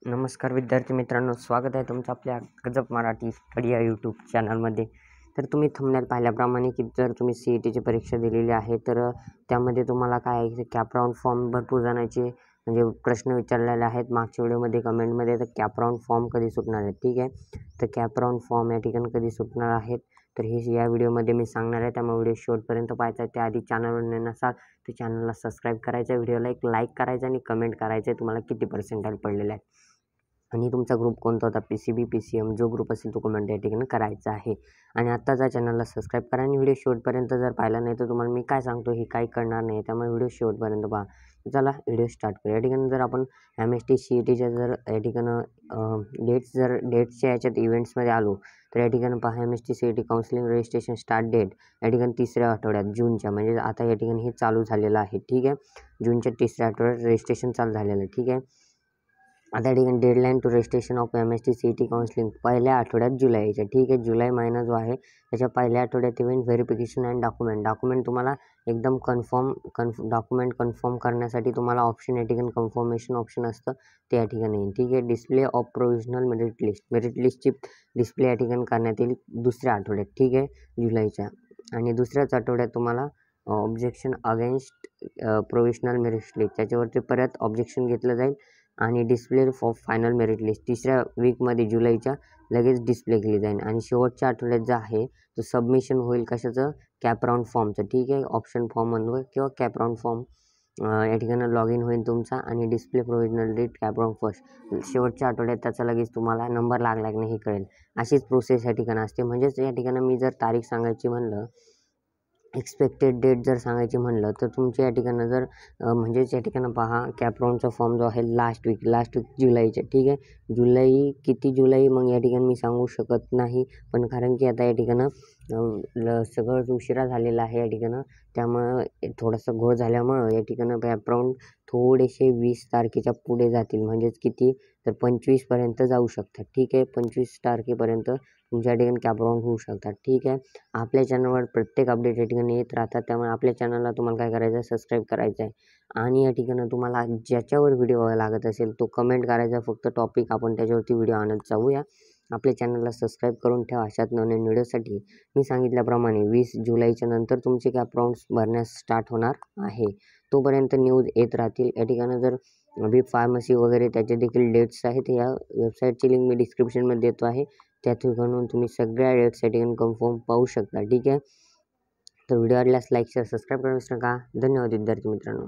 नमस्कार विद्यार्थी मित्रांनो, स्वागत आहे तुमचं आपल्या गजब मराठी स्टडी या यूट्यूब चॅनलमध्ये. तर तुम्ही थंबनेल पाहिल्याप्रमाणे की जर तुम्ही CETची परीक्षा दिलेली आहे तर त्यामध्ये तुम्हाला काय आहे, कॅप राऊंड फॉर्म भरपूर जणांचे म्हणजे प्रश्न विचारलेले आहेत मागच्या व्हिडिओमध्ये कमेंटमध्ये. तर कॅप राऊंड फॉर्म कधी सुटणार आहे, ठीक आहे. तर कॅप राऊंड फॉर्म या ठिकाणी कधी सुटणार आहेत तर हे या व्हिडिओमध्ये मी सांगणार आहे. त्यामुळे व्हिडिओ शेवटपर्यंत पाहायचा आहे. त्याआधी चॅनलवर नसाल तर चॅनलला सबस्क्राईब करायचं, व्हिडिओला एक लाईक करायचं आणि कमेंट करायचं आहे तुम्हाला किती पर्सेंटाईल पडलेले आहे आणि तुमचा ग्रुप कोणता होता, PCB PCM जो ग्रुप असेल तो कमेंट या ठिकाणी करायचा आहे. आणि आत्ताचा चॅनलला सबस्क्राईब करा आणि व्हिडिओ शेवटपर्यंत जर पाहिला नाही तर तुम्हाला मी काय सांगतो हे काही कळणार नाही, त्यामुळे व्हिडिओ शेवटपर्यंत पहा. चला व्हिडिओ स्टार्ट करूया. या ठिकाणी जर आपण MST CETच्या जर या ठिकाणं डेट्सच्या याच्यात इव्हेंट्समध्ये आलो तर या ठिकाणी पहा, MST CET counselling registration start date या ठिकाणी 3ऱ्या आठवड्यात जूनच्या, म्हणजे आता या ठिकाणी हे चालू झालेलं आहे, ठीक आहे. जूनच्या 3ऱ्या आठवड्यात रजिस्ट्रेशन चालू झालेलं आहे, ठीक आहे. आता या ठिकाणी deadline to registration of MST CET counselling पहिल्या आठवड्यात जुलैच्या, ठीक आहे. जुलै महिना जो आहे त्याच्या पहिल्या आठवड्यात इव्हेंट व्हेरिफिकेशन अँड डॉक्युमेंट तुम्हाला एकदम डॉक्युमेंट कन्फर्म करण्यासाठी तुम्हाला ऑप्शन या ठिकाणी कन्फर्मेशन ऑप्शन असतं ते या ठिकाणी येईल, ठीक आहे. डिस्प्ले ऑफ प्रोव्हिजनल मेरिट लिस्टची डिस्प्ले या ठिकाणी करण्यात येईल दुसऱ्या आठवड्यात, ठीक आहे, जुलैच्या. आणि दुसऱ्याच आठवड्यात तुम्हाला objection against provisional merit list त्याच्यावरती परत ऑब्जेक्शन घेतलं जाईल आणि display of final merit list 3ऱ्या वीकमध्ये जुलैच्या लगेच डिस्प्ले केली जाईल. आणि शेवटच्या आठवड्यात जे आहे तो सबमिशन होईल कशाचं, कॅप राऊंड फॉर्मचं, ठीक आहे. ऑप्शन फॉर्ममधून किंवा कॅप राऊंड फॉर्म या ठिकाणी लॉग इन होईल तुमचा आणि display provisional date cap round first शेवटच्या आठवड्यात त्याचा लगेच तुम्हाला नंबर लागला की नाही हे कळेल. अशीच प्रोसेस या ठिकाणी असते. म्हणजेच या ठिकाणी मी जर तारीख सांगायची म्हणलं, एक्सपेक्टेड डेट जर सांगायची म्हणलं तर तुमच्या या ठिकाणं जर म्हणजेच या ठिकाणं पहा, कॅप राऊंडचा फॉर्म जो आहे लास्ट वीक जुलैचे, ठीक आहे. किती जुलै मग या ठिकाणी मी सांगू शकत नाही, पण कारण की आता या ठिकाणं सगळं उशिरा झालेलं आहे या ठिकाणं, त्यामुळं थोडंसं घोळ झाल्यामुळं या ठिकाणं कॅप राऊंड थोडेसे 20 तारखेच्या पुढे जातील. म्हणजेच किती तर 25पर्यंत जाऊ शकतात, ठीक आहे. 25 तारखेपर्यंत तुमच्या ठिकाणी कॅप राऊंड होऊ शकतात, ठीक आहे. आपल्या चॅनलवर प्रत्येक अपडेट या ठिकाणी येत राहतात, त्यामुळे आपल्या चॅनलला तुम्हाला काय करायचं आहे, सबस्क्राईब करायचं आहे. आणि या ठिकाणी तुम्हाला ज्याच्यावर व्हिडिओ लागत असेल तो कमेंट करायचा, फक्त टॉपिक आपण त्याच्यावरती व्हिडिओ आणत जाऊया. आपल्या चॅनलला सबस्क्राईब करून ठेवा अशाच नवीन व्हिडिओसाठी. मी सांगितल्याप्रमाणे 20 जुलैच्या नंतर तुमचे कॅप राऊंड्स भरण्यास स्टार्ट होणार आहे. तोपर्यंत न्यूज येत राहतील. या ठिकाणी जर बी फार्मसी वगैरे त्याचे देखील डेट्स आहेत, या वेबसाईटची लिंक मी डिस्क्रिप्शनमध्ये देतो आहे, त्या ठिकाणून तुम्ही सगळ्या डेट्स या ठिकाणी कन्फर्म पाहू शकता, ठीक आहे. तर व्हिडिओ आवडल्यास लाईक शेअर सबस्क्राईब करू नका. धन्यवाद विद्यार्थी मित्रांनो.